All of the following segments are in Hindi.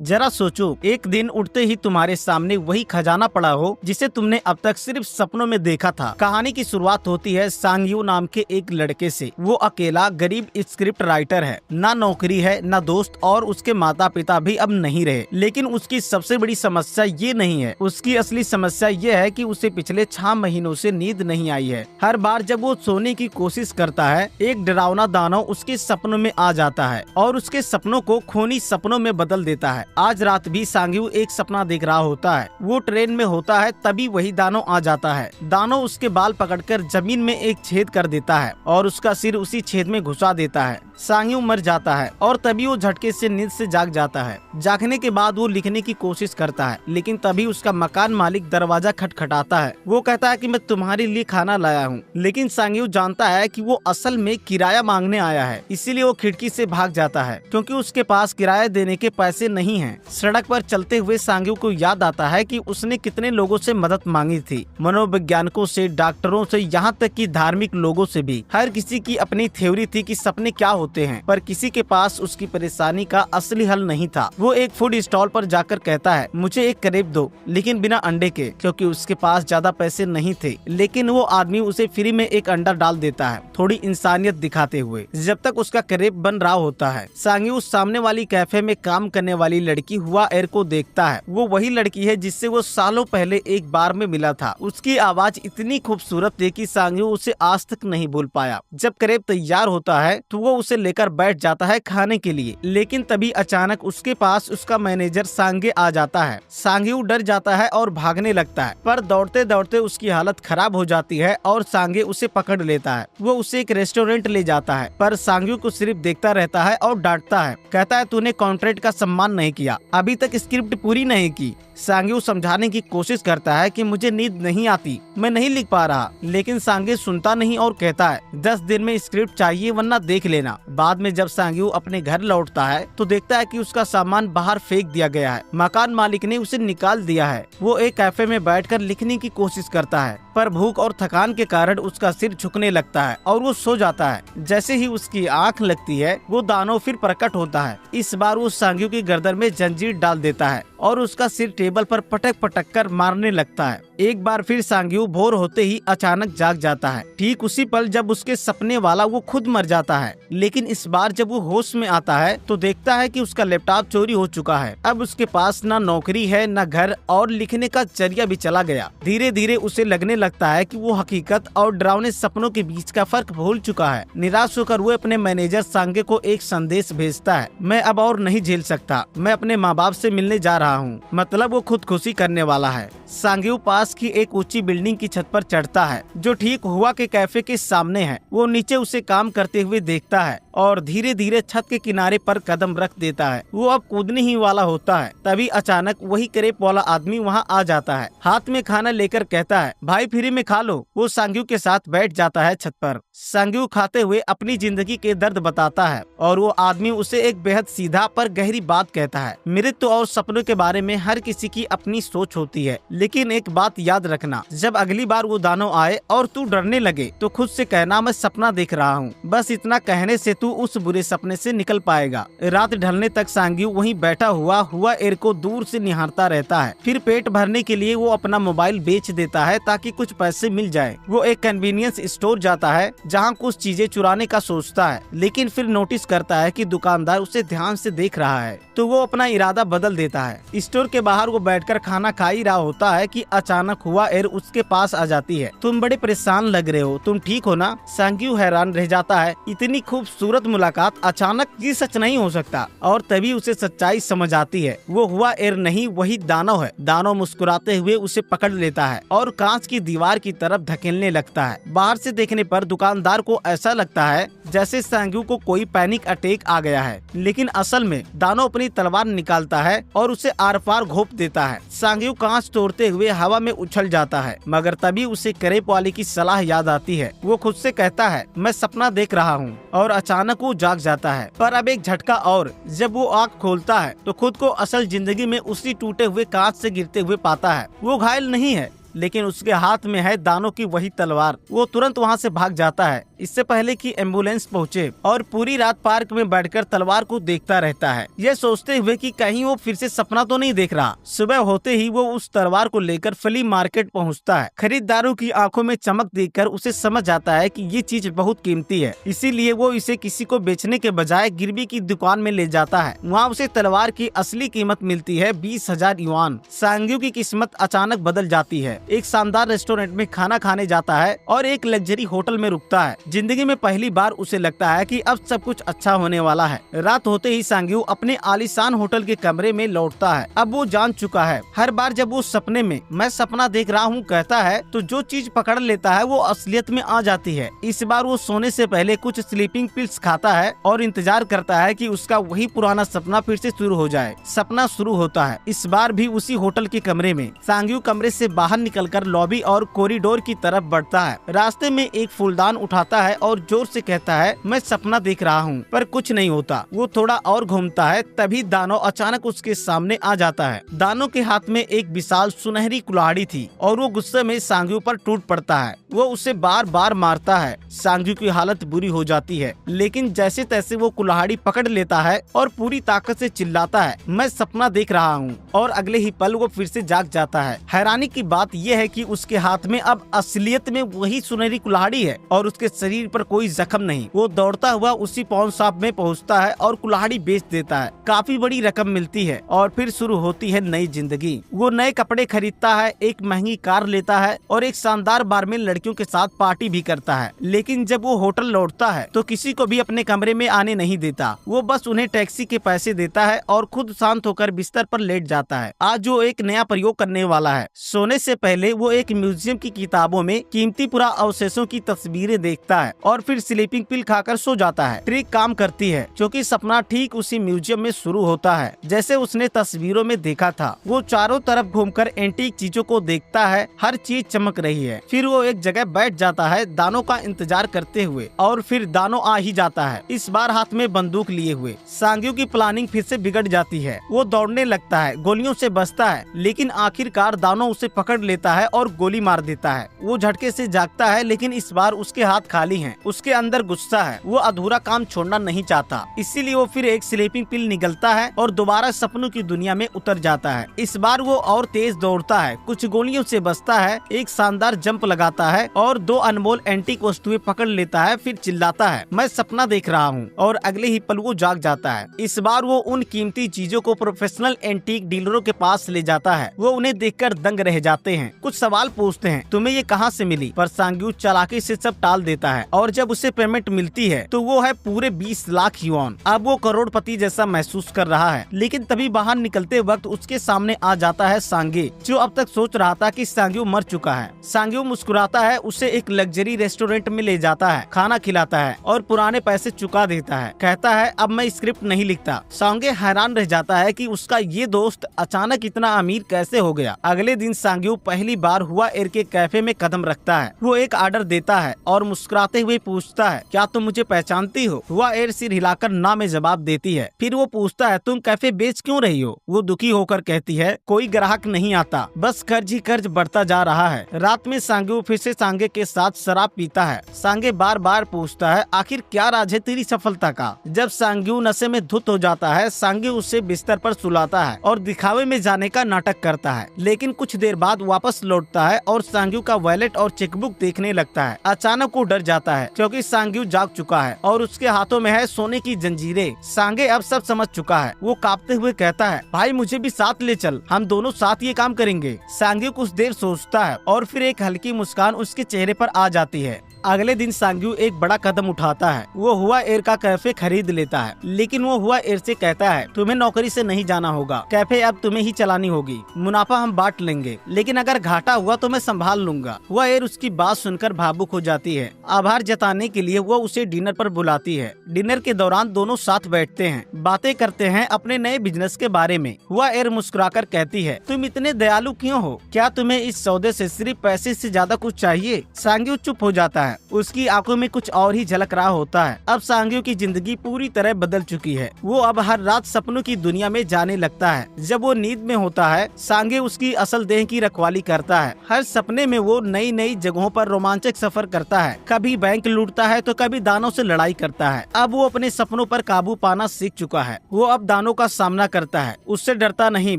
जरा सोचो, एक दिन उठते ही तुम्हारे सामने वही खजाना पड़ा हो जिसे तुमने अब तक सिर्फ सपनों में देखा था। कहानी की शुरुआत होती है सांग यू नाम के एक लड़के से। वो अकेला गरीब स्क्रिप्ट राइटर है, ना नौकरी है ना दोस्त, और उसके माता पिता भी अब नहीं रहे। लेकिन उसकी सबसे बड़ी समस्या ये नहीं है। उसकी असली समस्या ये है कि उसे पिछले 6 महीनों से नींद नहीं आई है। हर बार जब वो सोने की कोशिश करता है, एक डरावना दानव उसके सपनों में आ जाता है और उसके सपनों को खूनी सपनों में बदल देता है। आज रात भी सांग यू एक सपना देख रहा होता है। वो ट्रेन में होता है, तभी वही दानव आ जाता है। दानव उसके बाल पकड़कर जमीन में एक छेद कर देता है और उसका सिर उसी छेद में घुसा देता है। सांग यू मर जाता है और तभी वो झटके से नींद से जाग जाता है। जागने के बाद वो लिखने की कोशिश करता है, लेकिन तभी उसका मकान मालिक दरवाजा खटखटाता है। वो कहता है कि मैं तुम्हारे लिए खाना लाया हूँ, लेकिन सांग यू जानता है कि वो असल में किराया मांगने आया है। इसीलिए वो खिड़की से भाग जाता है, क्योंकि उसके पास किराया देने के पैसे नहीं हैं। सड़क पर चलते हुए सांग यू को याद आता है कि उसने कितने लोगों से मदद मांगी थी, मनोवैज्ञानिकों से, डॉक्टरों से, यहाँ तक कि धार्मिक लोगों से भी। हर किसी की अपनी थ्योरी थी कि सपने क्या होते हैं, पर किसी के पास उसकी परेशानी का असली हल नहीं था। वो एक फूड स्टॉल पर जाकर कहता है, मुझे एक करेब दो, लेकिन बिना अंडे के, क्योंकि उसके पास ज्यादा पैसे नहीं थे। लेकिन वो आदमी उसे फ्री में एक अंडा डाल देता है, थोड़ी इंसानियत दिखाते हुए। जब तक उसका करेब बन रहा होता है, सांग यू सामने वाली कैफे में काम करने वाली लड़की हुआ एर को देखता है। वो वही लड़की है जिससे वो सालों पहले एक बार में मिला था। उसकी आवाज इतनी खूबसूरत थी कि सांग यू उसे आज तक नहीं भूल पाया। जब करेब तैयार होता है तो वो उसे लेकर बैठ जाता है खाने के लिए, लेकिन तभी अचानक उसके पास उसका मैनेजर सांगे आ जाता है। सांग यू डर जाता है और भागने लगता है, पर दौड़ते दौड़ते उसकी हालत खराब हो जाती है और सांगे उसे पकड़ लेता है। वो उसे एक रेस्टोरेंट ले जाता है, पर सांग यू को सिर्फ देखता रहता है और डांटता है। कहता है, तूने कॉन्ट्रैक्ट का सम्मान नहीं किया, अभी तक स्क्रिप्ट पूरी नहीं की। सांग यू समझाने की कोशिश करता है कि मुझे नींद नहीं आती, मैं नहीं लिख पा रहा, लेकिन सांगे सुनता नहीं और कहता है, 10 दिन में स्क्रिप्ट चाहिए वरना देख लेना। बाद में जब सांग यू अपने घर लौटता है तो देखता है कि उसका सामान बाहर फेंक दिया गया है। मकान मालिक ने उसे निकाल दिया है। वो एक कैफे में बैठकर लिखने की कोशिश करता है, पर भूख और थकान के कारण उसका सिर झुकने लगता है और वो सो जाता है। जैसे ही उसकी आंख लगती है, वो दानव फिर प्रकट होता है। इस बार वो सांग यू की गर्दन में जंजीर डाल देता है और उसका सिर टेबल पर पटक पटक कर मारने लगता है। एक बार फिर सांग यू भोर होते ही अचानक जाग जाता है, ठीक उसी पल जब उसके सपने वाला वो खुद मर जाता है। लेकिन इस बार जब वो होश में आता है तो देखता है कि उसका लैपटॉप चोरी हो चुका है। अब उसके पास ना नौकरी है ना घर, और लिखने का जरिया भी चला गया। धीरे धीरे उसे लगने लगता है कि वो हकीकत और डरावने सपनों के बीच का फर्क भूल चुका है। निराश होकर वो अपने मैनेजर सांगे को एक संदेश भेजता है, मैं अब और नहीं झेल सकता, मैं अपने माँ बाप से मिलने जा रहा हूँ। मतलब वो खुदकुशी करने वाला है। सांग यू पास की एक ऊंची बिल्डिंग की छत पर चढ़ता है, जो ठीक हुआ के कैफे के सामने है। वो नीचे उसे काम करते हुए देखता है और धीरे धीरे छत के किनारे पर कदम रख देता है। वो अब कूदने ही वाला होता है, तभी अचानक वही करेब वाला आदमी वहाँ आ जाता है। हाथ में खाना लेकर कहता है, भाई फ्री में खा लो। वो सांग यू के साथ बैठ जाता है छत पर। सांग यू खाते हुए अपनी जिंदगी के दर्द बताता है और वो आदमी उसे एक बेहद सीधा पर गहरी बात कहता है। मृत्यु और सपनों के बारे में हर किसी की अपनी सोच होती है, लेकिन एक बात याद रखना, जब अगली बार वो दानव आए और तू डरने लगे तो खुद से कहना, मैं सपना देख रहा हूँ। बस इतना कहने से तू उस बुरे सपने से निकल पाएगा। रात ढलने तक सांग यू वहीं बैठा हुआ एर को दूर से निहारता रहता है। फिर पेट भरने के लिए वो अपना मोबाइल बेच देता है ताकि कुछ पैसे मिल जाए। वो एक कन्वीनियंस स्टोर जाता है जहाँ कुछ चीजें चुराने का सोचता है, लेकिन फिर नोटिस करता है कि दुकानदार उसे ध्यान से देख रहा है, तो वो अपना इरादा बदल देता है। स्टोर के बाहर वो बैठकर खाना खा ही रहा होता है कि अचानक हुआ एर उसके पास आ जाती है। तुम बड़े परेशान लग रहे हो, तुम ठीक हो ना? सांग यू हैरान रह जाता है, इतनी खूबसूरत मुलाकात अचानक, ये सच नहीं हो सकता। और तभी उसे सच्चाई समझ आती है, वो हुआ एर नहीं, वही दानव है। दानव मुस्कुराते हुए उसे पकड़ लेता है और कांच की दीवार की तरफ धकेलने लगता है। बाहर से देखने पर दुकानदार को ऐसा लगता है जैसे सांग यू को कोई पैनिक अटैक आ गया है, लेकिन असल में दानव अपनी तलवार निकालता है और उसे आर पार घोंप देता है। सांग यू कांच तोड़ते हुए हवा में उछल जाता है, मगर तभी उसे करेब वाले की सलाह याद आती है। वो खुद से कहता है, मैं सपना देख रहा हूँ, और अचानक वो जाग जाता है। पर अब एक झटका और, जब वो आँख खोलता है तो खुद को असल जिंदगी में उसी टूटे हुए कांच से गिरते हुए पाता है। वो घायल नहीं है, लेकिन उसके हाथ में है दानव की वही तलवार। वो तुरंत वहाँ से भाग जाता है। इससे पहले कि एम्बुलेंस पहुंचे, और पूरी रात पार्क में बैठकर तलवार को देखता रहता है, यह सोचते हुए कि कहीं वो फिर से सपना तो नहीं देख रहा। सुबह होते ही वो उस तलवार को लेकर फ्ली मार्केट पहुंचता है। खरीदारों की आंखों में चमक देखकर उसे समझ आता है कि ये चीज बहुत कीमती है, इसीलिए वो इसे किसी को बेचने के बजाय गिरवी की दुकान में ले जाता है। वहाँ उसे तलवार की असली कीमत मिलती है 20,000 युआन। सांग्यू की किस्मत अचानक बदल जाती है। एक शानदार रेस्टोरेंट में खाना खाने जाता है और एक लग्जरी होटल में रुकता है। जिंदगी में पहली बार उसे लगता है कि अब सब कुछ अच्छा होने वाला है। रात होते ही सांग्यू अपने आलीशान होटल के कमरे में लौटता है। अब वो जान चुका है, हर बार जब वो सपने में मैं सपना देख रहा हूँ कहता है तो जो चीज पकड़ लेता है वो असलियत में आ जाती है। इस बार वो सोने से पहले कुछ स्लीपिंग पिल्स खाता है और इंतजार करता है कि उसका वही पुराना सपना फिर से शुरू हो जाए। सपना शुरू होता है, इस बार भी उसी होटल के कमरे में। सांग्यू कमरे से बाहर निकलकर लॉबी और कॉरिडोर की तरफ बढ़ता है। रास्ते में एक फूलदान उठाता है और जोर से कहता है मैं सपना देख रहा हूँ, पर कुछ नहीं होता। वो थोड़ा और घूमता है, तभी दानो अचानक उसके सामने आ जाता है। दानो के हाथ में एक विशाल सुनहरी कुल्हाड़ी थी और वो गुस्से में सांग्यू पर टूट पड़ता है। वो उसे बार बार मारता है। सांग्यू की हालत बुरी हो जाती है, लेकिन जैसे तैसे वो कुल्हाड़ी पकड़ लेता है और पूरी ताकत से चिल्लाता है मैं सपना देख रहा हूँ, और अगले ही पल वो फिर से जाग जाता है। हैरानी की बात यह है कि उसके हाथ में अब असलियत में वही सुनहरी कुल्हाड़ी है और उसके शरीर पर कोई जख्म नहीं। वो दौड़ता हुआ उसी पॉन शॉप में पहुँचता है और कुल्हाड़ी बेच देता है। काफी बड़ी रकम मिलती है और फिर शुरू होती है नई जिंदगी। वो नए कपड़े खरीदता है, एक महंगी कार लेता है और एक शानदार बार में लड़कियों के साथ पार्टी भी करता है। लेकिन जब वो होटल लौटता है तो किसी को भी अपने कमरे में आने नहीं देता। वो बस उन्हें टैक्सी के पैसे देता है और खुद शांत होकर बिस्तर पर लेट जाता है। आज वो एक नया प्रयोग करने वाला है। सोने से पहले वो एक म्यूजियम की किताबों में कीमती पुरा अवशेषों की तस्वीरें देखता है और फिर स्लीपिंग पिल खाकर सो जाता है। ट्रिक काम करती है, क्योंकि सपना ठीक उसी म्यूजियम में शुरू होता है जैसे उसने तस्वीरों में देखा था। वो चारों तरफ घूमकर एंटीक चीजों को देखता है, हर चीज चमक रही है। फिर वो एक जगह बैठ जाता है दानो का इंतजार करते हुए, और फिर दानो आ ही जाता है, इस बार हाथ में बंदूक लिए हुए। सांग्यू की प्लानिंग फिर से बिगड़ जाती है। वो दौड़ने लगता है, गोलियों से बचता है, लेकिन आखिरकार दानो उसे पकड़ लेता है और गोली मार देता है। वो झटके से जागता है, लेकिन इस बार उसके हाथ खाली हैं। उसके अंदर गुस्सा है, वो अधूरा काम छोड़ना नहीं चाहता, इसीलिए वो फिर एक स्लीपिंग पिल निगलता है और दोबारा सपनों की दुनिया में उतर जाता है। इस बार वो और तेज दौड़ता है, कुछ गोलियों से बचता है, एक शानदार जंप लगाता है और 2 अनमोल एंटीक वस्तुएं पकड़ लेता है। फिर चिल्लाता है मैं सपना देख रहा हूँ, और अगले ही पल वो जाग जाता है। इस बार वो उन कीमती चीजों को प्रोफेशनल एंटीक डीलरों के पास ले जाता है। वो उन्हें देखकर दंग रह जाते हैं, कुछ सवाल पूछते हैं, तुम्हें ये कहाँ से मिली? पर सांग्यू चालाकी से सब टाल देता है, और जब उसे पेमेंट मिलती है तो वो है पूरे 20 लाख युआन। अब वो करोड़पति जैसा महसूस कर रहा है। लेकिन तभी बाहर निकलते वक्त उसके सामने आ जाता है सांगे, जो अब तक सोच रहा था कि सांग्यू मर चुका है। सांग्यू मुस्कुराता है, उसे एक लग्जरी रेस्टोरेंट में ले जाता है, खाना खिलाता है और पुराने पैसे चुका देता है। कहता है अब मैं स्क्रिप्ट नहीं लिखता। सांगे हैरान रह जाता है कि उसका ये दोस्त अचानक इतना अमीर कैसे हो गया। अगले दिन सांग्यू पहली बार हुआ एयर के कैफे में कदम रखता है। वो एक ऑर्डर देता है और मुस्कुराते हुए पूछता है क्या तुम मुझे पहचानती हो? हुआ एयर सिर हिलाकर ना में जवाब देती है। फिर वो पूछता है तुम कैफे बेच क्यों रही हो? वो दुखी होकर कहती है कोई ग्राहक नहीं आता, बस कर्ज ही कर्ज बढ़ता जा रहा है। रात में सांग्यू फिर से सांगे के साथ शराब पीता है। सांगे बार बार पूछता है आखिर क्या राज है तेरी सफलता का? जब सांग्यू नशे में धुत हो जाता है, सांग्यू उसे बिस्तर पर सुलाता है और दिखावे में जाने का नाटक करता है। लेकिन कुछ देर बाद वापस लौटता है और सांग्यू का वॉलेट और चेकबुक देखने लगता है। अचानक वो डर जाता है, क्योंकि सांग्यू जाग चुका है और उसके हाथों में है सोने की जंजीरें। सांगे अब सब समझ चुका है। वो कांपते हुए कहता है भाई मुझे भी साथ ले चल, हम दोनों साथ ये काम करेंगे। सांग्यू कुछ देर सोचता है और फिर एक हल्की मुस्कान उसके चेहरे पर आ जाती है। अगले दिन सांग्यू एक बड़ा कदम उठाता है। वो हुआ एयर का कैफे खरीद लेता है, लेकिन वो हुआ एयर से कहता है तुम्हें नौकरी से नहीं जाना होगा, कैफे अब तुम्हें ही चलानी होगी, मुनाफा हम बांट लेंगे, लेकिन अगर घाटा हुआ तो मैं संभाल लूंगा। हुआ एयर उसकी बात सुनकर भावुक हो जाती है। आभार जताने के लिए वो उसे डिनर पर बुलाती है। डिनर के दौरान दोनों साथ बैठते हैं, बातें करते हैं अपने नए बिजनेस के बारे में। हुआ एयर मुस्कुराकर कहती है तुम इतने दयालु क्यों हो? क्या तुम्हें इस सौदे से सिर्फ पैसे से ज्यादा कुछ चाहिए? सांग्यू चुप हो जाता है। है। उसकी आंखों में कुछ और ही झलक रहा होता है। अब सांग्यू की जिंदगी पूरी तरह बदल चुकी है। वो अब हर रात सपनों की दुनिया में जाने लगता है। जब वो नींद में होता है, सांग्यू उसकी असल देह की रखवाली करता है। हर सपने में वो नई नई जगहों पर रोमांचक सफर करता है। कभी बैंक लूटता है तो कभी दानों से लड़ाई करता है। अब वो अपने सपनों पर काबू पाना सीख चुका है। वो अब दानों का सामना करता है। उससे डरता नहीं,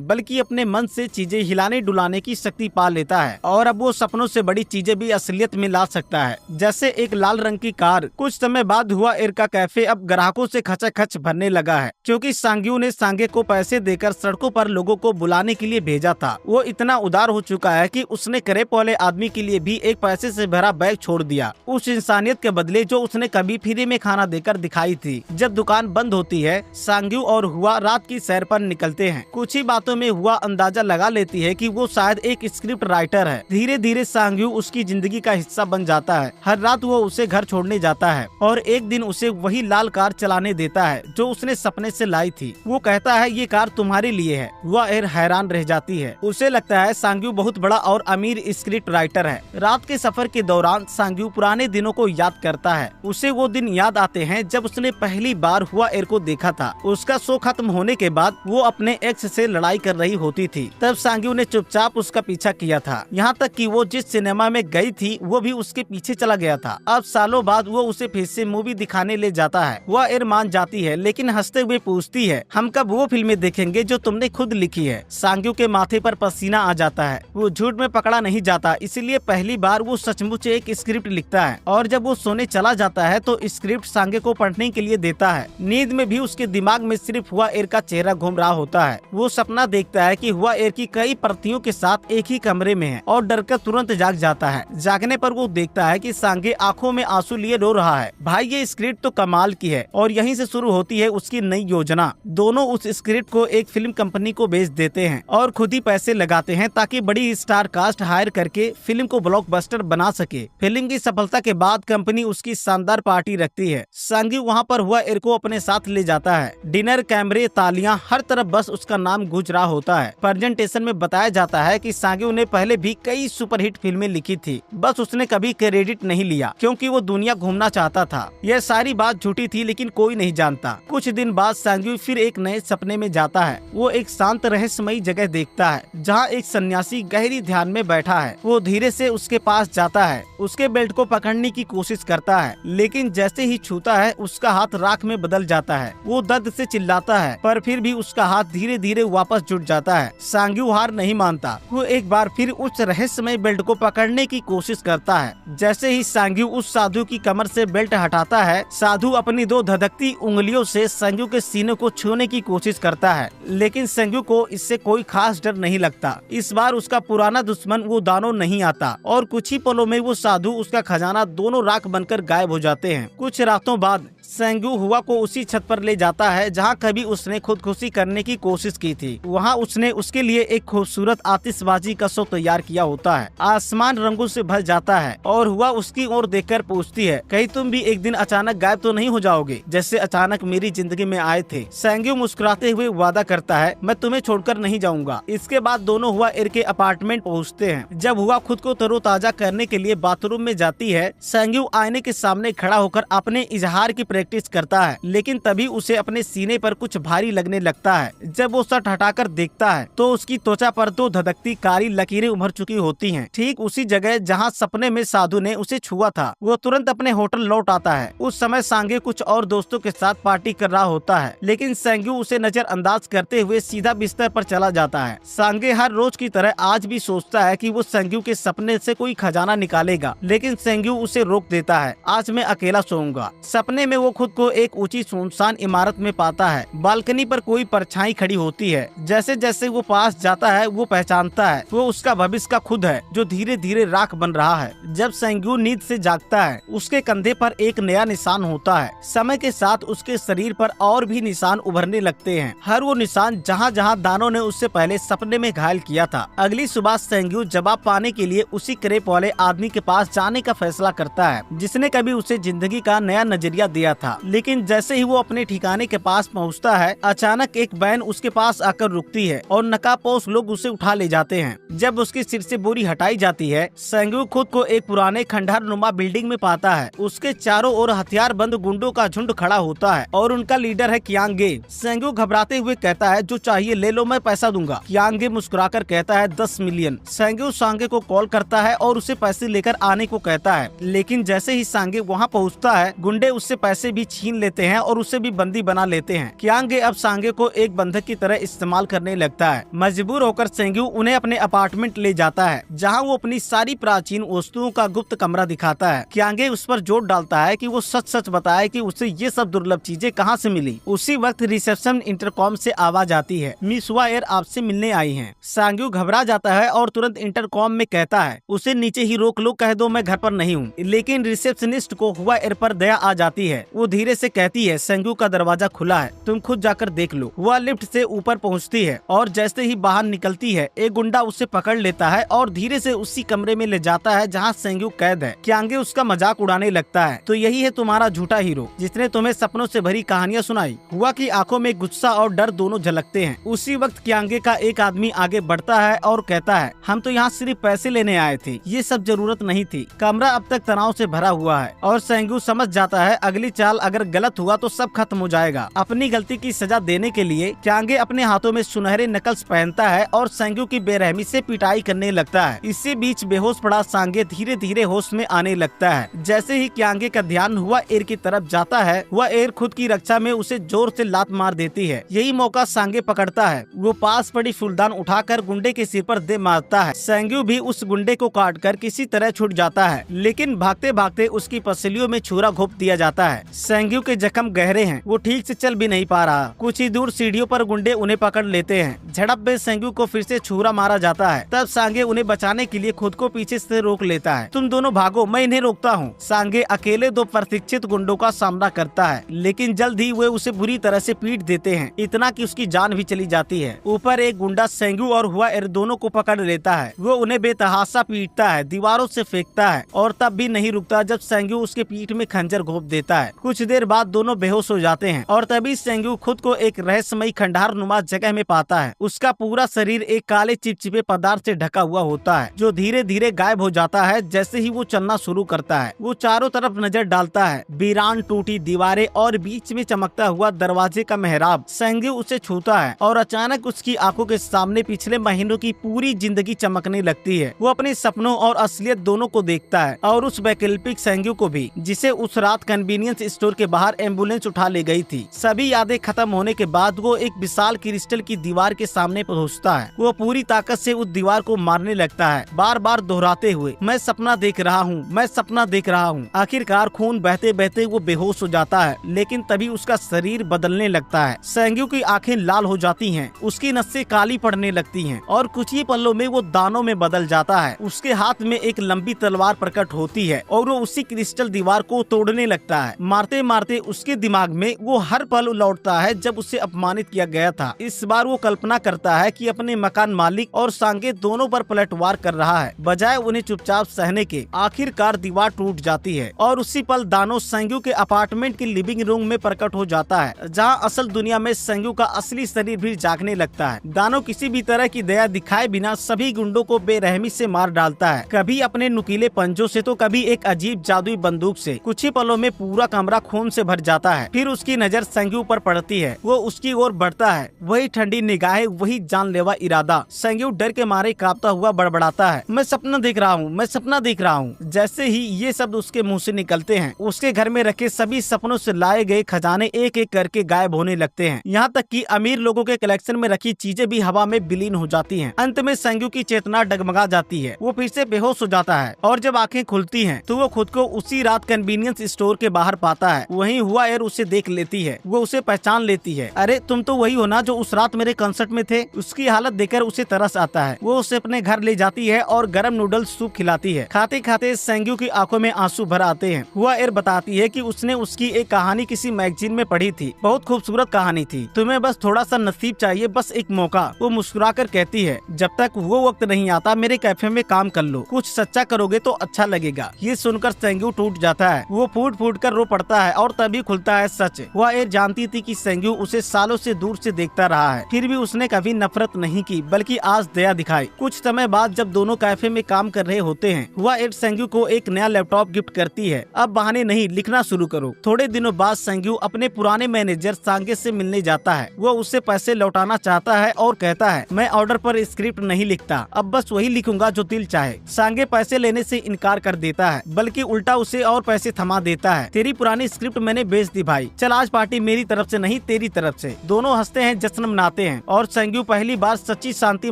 बल्कि अपने मन से चीजें हिलाने डुलाने की शक्ति पा लेता है। और अब वो सपनों से बड़ी चीजें भी असलियत में ला सकता है, जैसे एक लाल रंग की कार। कुछ समय बाद हुआ एर का कैफे अब ग्राहकों से खचाखच भरने लगा है, क्योंकि सांग्यू ने सांगे को पैसे देकर सड़कों पर लोगों को बुलाने के लिए भेजा था। वो इतना उदार हो चुका है कि उसने करेप वाले आदमी के लिए भी एक पैसे से भरा बैग छोड़ दिया, उस इंसानियत के बदले जो उसने कभी फ्री में खाना देकर दिखाई थी। जब दुकान बंद होती है, सांग्यू और हुआ रात की सैर पर निकलते हैं। कुछ ही बातों में हुआ अंदाजा लगा लेती है कि वो शायद एक स्क्रिप्ट राइटर है। धीरे धीरे सांग्यू उसकी जिंदगी का हिस्सा बन जाता है। हर रात वो उसे घर छोड़ने जाता है और एक दिन उसे वही लाल कार चलाने देता है जो उसने सपने से लाई थी। वो कहता है, ये कार तुम्हारे लिए है। वह एर हैरान रह जाती है। उसे लगता है सांग्यू बहुत बड़ा और अमीर स्क्रिप्ट राइटर है। रात के सफर के दौरान सांग्यू पुराने दिनों को याद करता है। उसे वो दिन याद आते हैं जब उसने पहली बार हुआ एर को देखा था। उसका शो खत्म होने के बाद वो अपने एक्स से लड़ाई कर रही होती थी। तब सांग्यू ने चुपचाप उसका पीछा किया था, यहाँ तक कि वो जिस सिनेमा में गई थी वो भी उसके पीछे चला गया था। अब सालों बाद वो उसे फिर से मूवी दिखाने ले जाता है। वह एर मान जाती है, लेकिन हंसते हुए पूछती है, हम कब वो फिल्में देखेंगे जो तुमने खुद लिखी है। सांग्यू के माथे पर पसीना आ जाता है। वो झूठ में पकड़ा नहीं जाता, इसलिए पहली बार वो सचमुच एक स्क्रिप्ट लिखता है। और जब वो सोने चला जाता है तो स्क्रिप्ट सांगे को पढ़ने के लिए देता है। नींद में भी उसके दिमाग में सिर्फ हुआ एर का चेहरा घूम रहा होता है। वो सपना देखता है कि हुआ एर की कई प्रतियों के साथ एक ही कमरे में है और डर कर तुरंत जाग जाता है। जागने पर वो देखता है कि सांगे आंखों में आंसू लिए रो रहा है। भाई, ये स्क्रिप्ट तो कमाल की है। और यहीं से शुरू होती है उसकी नई योजना। दोनों उस स्क्रिप्ट को एक फिल्म कंपनी को बेच देते हैं और खुद ही पैसे लगाते हैं ताकि बड़ी स्टार कास्ट हायर करके फिल्म को ब्लॉकबस्टर बना सके। फिल्म की सफलता के बाद कंपनी उसकी शानदार पार्टी रखती है। सांग्यू वहाँ पर हुआ एर को अपने साथ ले जाता है। डिनर, कैमरे, तालियां, हर तरफ बस उसका नाम गूंज रहा होता है। प्रेजेंटेशन में बताया जाता है कि सांग्यू ने पहले भी कई सुपरहिट फिल्में लिखी थी, बस उसने कभी क्रेडिट नहीं लिया क्योंकि वो दुनिया घूमना चाहता था। यह सारी बात झूठी थी, लेकिन कोई नहीं जानता। कुछ दिन बाद सांग्यू फिर एक नए सपने में जाता है। वो एक शांत रहस्यमयी जगह देखता है जहाँ एक सन्यासी गहरी ध्यान में बैठा है। वो धीरे से उसके पास जाता है, उसके बेल्ट को पकड़ने की कोशिश करता है, लेकिन जैसे ही छूता है उसका हाथ राख में बदल जाता है। वो दर्द से चिल्लाता है, पर फिर भी उसका हाथ धीरे धीरे वापस जुट जाता है। सांग्यू हार नहीं मानता। वो एक बार फिर उस रहस्यमय बेल्ट को पकड़ने की कोशिश करता है। जैसे ही सांग्यू उस साधु की कमर से बेल्ट हटाता है, साधु अपनी दो धधकती उंगलियों से सांग्यू के सीने को छूने की कोशिश करता है, लेकिन सांग्यू को इससे कोई खास डर नहीं लगता। इस बार उसका पुराना दुश्मन वो दानव नहीं आता और कुछ ही पलों में वो साधु, उसका खजाना दोनों राख बनकर गायब हो जाते हैं। कुछ रातों बाद सांग्यू हुआ को उसी छत पर ले जाता है जहाँ कभी उसने खुदकुशी करने की कोशिश की थी। वहाँ उसने उसके लिए एक खूबसूरत आतिशबाजी का शो तैयार किया होता है। आसमान रंगों से भर जाता है और हुआ उसकी ओर देखकर पूछती है, कहीं तुम भी एक दिन अचानक गायब तो नहीं हो जाओगे, जैसे अचानक मेरी जिंदगी में आए थे। सांग्यू मुस्कुराते हुए वादा करता है, मैं तुम्हें छोड़कर नहीं जाऊंगा। इसके बाद दोनों हुआ एर के अपार्टमेंट पहुँचते हैं। जब हुआ खुद को तरोताजा करने के लिए बाथरूम में जाती है, सांग्यू आईने के सामने खड़ा होकर अपने इजहार की प्रैक्टिस करता है, लेकिन तभी उसे अपने सीने पर कुछ भारी लगने लगता है। जब वो शर्ट हटाकर देखता है तो उसकी त्वचा पर दो धधकती काली लकीरें उभर चुकी होती हैं, ठीक उसी जगह जहां सपने में साधु ने उसे छुआ था। वो तुरंत अपने होटल लौट आता है। उस समय सांगे कुछ और दोस्तों के साथ पार्टी कर रहा होता है, लेकिन सांग्यू उसे नजरअंदाज करते हुए सीधा बिस्तर पर चला जाता है। सांगे हर रोज की तरह आज भी सोचता है कि वो सांग्यू के सपने से कोई खजाना निकालेगा, लेकिन सांग्यू उसे रोक देता है। आज मैं अकेला सोऊंगा। सपने में वो खुद को एक ऊंची सुनसान इमारत में पाता है। बालकनी पर कोई परछाई खड़ी होती है। जैसे जैसे वो पास जाता है वो पहचानता है वो उसका भविष्य का खुद है, जो धीरे धीरे राख बन रहा है। जब सांग्यू नींद से जागता है, उसके कंधे पर एक नया निशान होता है। समय के साथ उसके शरीर पर और भी निशान उभरने लगते हैं। हर वो निशान जहाँ जहाँ दानों ने उससे पहले सपने में घायल किया था। अगली सुबह सांग्यू जवाब पाने के लिए उसी क्रेप वाले आदमी के पास जाने का फैसला करता है, जिसने कभी उसे जिंदगी का नया नजरिया दिया था। लेकिन जैसे ही वो अपने ठिकाने के पास पहुंचता है, अचानक एक वैन उसके पास आकर रुकती है और नकाबपोश लोग उसे उठा ले जाते हैं। जब उसके सिर से बोरी हटाई जाती है, संग्यू खुद को एक पुराने खंडहर नुमा बिल्डिंग में पाता है। उसके चारों ओर हथियार बंद गुंडों का झुंड खड़ा होता है और उनका लीडर है कियांगे। संग्यू घबराते हुए कहता है, जो चाहिए ले लो, मैं पैसा दूंगा। कियांगे मुस्कुराकर कहता है 10 मिलियन। संग्यू सांगे को कॉल करता है और उसे पैसे लेकर आने को कहता है। लेकिन जैसे ही सांगे वहाँ पहुँचता है, गुंडे उससे पैसे भी छीन लेते हैं और उसे भी बंदी बना लेते हैं। कियांगे अब सांगे को एक बंधक की तरह इस्तेमाल करने लगता है। मजबूर होकर संग्यू उन्हें अपने अपार्टमेंट ले जाता है, जहाँ वो अपनी सारी प्राचीन वस्तुओं का गुप्त कमरा दिखाता है। कियांगे उस पर जोर डालता है कि वो सच सच बताए कि उसे ये सब दुर्लभ चीजें कहाँ से मिली। उसी वक्त रिसेप्शन इंटरकॉम से आवाज आती है, मिस हुआ एयर आपसे मिलने आई हैं। सांग्यू घबरा जाता है और तुरंत इंटरकॉम में कहता है, उसे नीचे ही रोक लो, कह दो मैं घर पर नहीं हूँ। लेकिन रिसेप्शनिस्ट को हुआ एयर पर दया आ जाती है। वो धीरे से कहती है, संग्यू का दरवाजा खुला है, तुम खुद जाकर देख लो। वह लिफ्ट से ऊपर पहुँचती है और जैसे ही बाहर निकलती है, एक गुंडा उसे पकड़ लेता है और धीरे से उसी कमरे में ले जाता है जहाँ संग्यू कैद है। कियांगे उसका मजाक उड़ाने लगता है, तो यही है तुम्हारा झूठा हीरो जिसने तुम्हें सपनों से भरी कहानियां सुनाई। हुआ की आंखों में गुस्सा और डर दोनों झलकते हैं। उसी वक्त कियांगे का एक आदमी आगे बढ़ता है और कहता है, हम तो यहाँ सिर्फ पैसे लेने आए थे, ये सब जरूरत नहीं थी। कमरा अब तक तनाव से भरा हुआ है और संग्यू समझ जाता है अगली चाल अगर गलत हुआ तो सब खत्म हो जाएगा। अपनी गलती की सजा देने के लिए कियांगे अपने हाथों में सुनहरे नकल्स पहनता है और संग्यू की बेरहमी से पिटाई करने लगता है। इसी बीच बेहोश पड़ा सांगे धीरे धीरे होश में आने लगता है। जैसे ही कियांगे का ध्यान हुआ एयर की तरफ जाता है, वह एयर खुद की रक्षा में उसे जोर से लात मार देती है। यही मौका सांगे पकड़ता है। वो पास पड़ी फूलदान उठाकर गुंडे के सिर पर दे मारता है। संग्यू भी उस गुंडे को काटकर किसी तरह छूट जाता है, लेकिन भागते भागते उसकी पसलियों में छुरा घोंप दिया जाता है। संग्यू के जख्म गहरे हैं, वो ठीक से चल भी नहीं पा रहा। कुछ ही दूर सीढ़ियों पर गुंडे उन्हें पकड़ लेते हैं। झड़प में संग्यू को फिर से छुरा मारा जाता है। तब सांगे उन्हें बचाने के लिए खुद को पीछे से रोक लेता है। तुम दोनों भागो, मैं इन्हें रोकता हूँ। सांगे अकेले दो प्रशिक्षित गुंडों का सामना करता है, लेकिन जल्द ही वे उसे बुरी तरह से पीट देते हैं, इतना कि उसकी जान भी चली जाती है। ऊपर एक गुंडा संग्यू और हुआ एयर दोनों को पकड़ लेता है। वो उन्हें बेतहाशा पीटता है, दीवारों से फेंकता है और तब भी नहीं रुकता जब संग्यू उसके पीठ में खंजर घोंप देता है। कुछ देर बाद दोनों बेहोश हो जाते हैं और तभी संग्यू खुद को एक रहस्यमयी खंडहर नुमा जगह में पाता है। उसका पूरा शरीर एक काले चिपचिपे पदार्थ से ढका हुआ होता है, जो धीरे धीरे गायब हो जाता है जैसे ही वो चलना शुरू करता है। वो चारों तरफ नजर डालता है, वीरान टूटी दीवारें और बीच में चमकता हुआ दरवाजे का मेहराब। संग्यू उसे छूता है और अचानक उसकी आंखों के सामने पिछले महीनों की पूरी जिंदगी चमकने लगती है। वो अपने सपनों और असलियत दोनों को देखता है और उस वैकल्पिक संग्यू को भी, जिसे उस रात कन्वीनियंस स्टोर के बाहर एम्बुलेंस उठा ले गई थी। सभी यादें खत्म होने के बाद वो एक विशाल क्रिस्टल की दीवार के सामने पहुँचता है। वो पूरी ताकत से उस दीवार को मारने लगता है, बार बार दोहराते हुए, मैं सपना देख रहा हूँ, मैं सपना देख रहा हूँ। आखिरकार खून बहते बहते वो बेहोश हो जाता है, लेकिन तभी उसका शरीर बदलने लगता है। संग्यू की आंखें लाल हो जाती हैं, उसकी नसें काली पड़ने लगती हैं और कुछ ही पलों में वो दानों में बदल जाता है। उसके हाथ में एक लंबी तलवार प्रकट होती है और वो उसी क्रिस्टल दीवार को तोड़ने लगता है। मारते मारते उसके दिमाग में वो हर पल लौटता है जब उसे अपमानित किया गया था। इस बार वो कल्पना करता है कि अपने मकान मालिक और सांगे दोनों पर पलटवार कर रहा है, बजाय उन्हें चुपचाप सहने के। आखिरकार दीवार टूट जाती है और उसी पल दानो संग्यू के अपार्टमेंट के लिविंग रूम में प्रकट हो जाता है, जहां असल दुनिया में संग्यू का असली शरीर भी जागने लगता है। दानो किसी भी तरह की दया दिखाए बिना सभी गुंडों को बेरहमी से मार डालता है, कभी अपने नुकीले पंजों से तो कभी एक अजीब जादुई बंदूक से। कुछ ही पलों में पूरा कमरा खून से भर जाता है। फिर उसकी नजर संग्यू पर पड़ती है। वो उसकी ओर बढ़ता है, वही ठंडी निगाहें, वही जानलेवा इरादा। संग्यू डर के मारे कांपता हुआ बड़बड़ाता है, मैं सपना देख रहा हूँ, मैं सपना देख रहा हूँ। जैसे ही ये शब्द उसके मुंह से निकलते हैं, उसके घर में रखे सभी सपनों से लाए गए खजाने एक एक करके गायब होने लगते हैं। यहाँ तक कि अमीर लोगों के कलेक्शन में रखी चीजें भी हवा में विलीन हो जाती हैं। अंत में संग्यू की चेतना डगमगा जाती है। वो फिर से बेहोश हो जाता है और जब आंखें खुलती हैं, तो वो खुद को उसी रात कन्वीनियंस स्टोर के बाहर पाता है। वहीं हुआ एयर उसे देख लेती है। वो उसे पहचान लेती है। अरे तुम तो वही हो ना जो उस रात मेरे कंसर्ट में थे। उसकी हालत देखकर उसे तरस आता है। वो उसे अपने घर ले जाती है और गर्म नूडल्स सूप खिलाती है। खाते खाते संग्यू की आंखों में आंसू भर आते हैं। हुआ एयर बताती है कि उसने उसकी एक कहानी किसी मैगजीन में पढ़ी थी। बहुत खूबसूरत कहानी थी। तुम्हें बस थोड़ा सा नसीब चाहिए, बस एक मौका। वो मुस्कुराकर कहती है, जब तक वो वक्त नहीं आता मेरे कैफे में काम कर लो। कुछ सच्चा करोगे तो अच्छा लगेगा। ये सुनकर संग्यू टूट जाता है। वो फूट फूट कर रो पड़ता जाता है और तभी खुलता है सच। वह ये जानती थी कि सेंग्यू उसे सालों से दूर से देखता रहा है, फिर भी उसने कभी नफरत नहीं की बल्कि आज दया दिखाई। कुछ समय बाद जब दोनों कैफे में काम कर रहे होते हैं, वह एड सेंग्यू को एक नया लैपटॉप गिफ्ट करती है। अब बहाने नहीं, लिखना शुरू करो। थोड़े दिनों बाद सेंग्यू अपने पुराने मैनेजर सांगे से मिलने जाता है। वह उससे पैसे लौटाना चाहता है और कहता है, मैं ऑर्डर पर स्क्रिप्ट नहीं लिखता, अब बस वही लिखूंगा जो दिल चाहे। सांगे पैसे लेने से इनकार कर देता है, बल्कि उल्टा उसे और पैसे थमा देता है। तेरी पुरानी स्क्रिप्ट मैंने बेच दी भाई, चल आज पार्टी मेरी तरफ से नहीं तेरी तरफ से। दोनों हंसते हैं, जश्न मनाते हैं और सेंग्यू पहली बार सच्ची शांति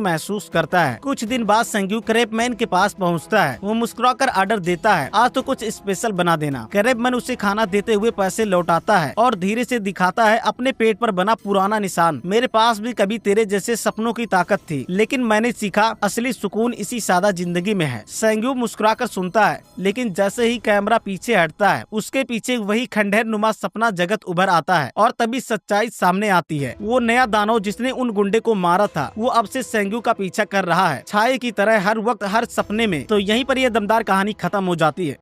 महसूस करता है। कुछ दिन बाद सेंग्यू क्रेपमैन के पास पहुंचता है। वो मुस्कुराकर ऑर्डर देता है, आज तो कुछ स्पेशल बना देना। क्रेपमैन उसे खाना देते हुए पैसे लौटाता है और धीरे से दिखाता है अपने पेट पर बना पुराना निशान। मेरे पास भी कभी तेरे जैसे सपनों की ताकत थी, लेकिन मैंने सीखा असली सुकून इसी सादा जिंदगी में है। सेंग्यू मुस्कुराकर सुनता है, लेकिन जैसे ही कैमरा पीछे हटता है, उसके पीछे वही खंडहर नुमा सपना जगत उभर आता है और तभी सच्चाई सामने आती है। वो नया दानव जिसने उन गुंडे को मारा था, वो अब से सेंग्यू का पीछा कर रहा है, छाये की तरह हर वक्त हर सपने में। तो यहीं पर यह दमदार कहानी खत्म हो जाती है।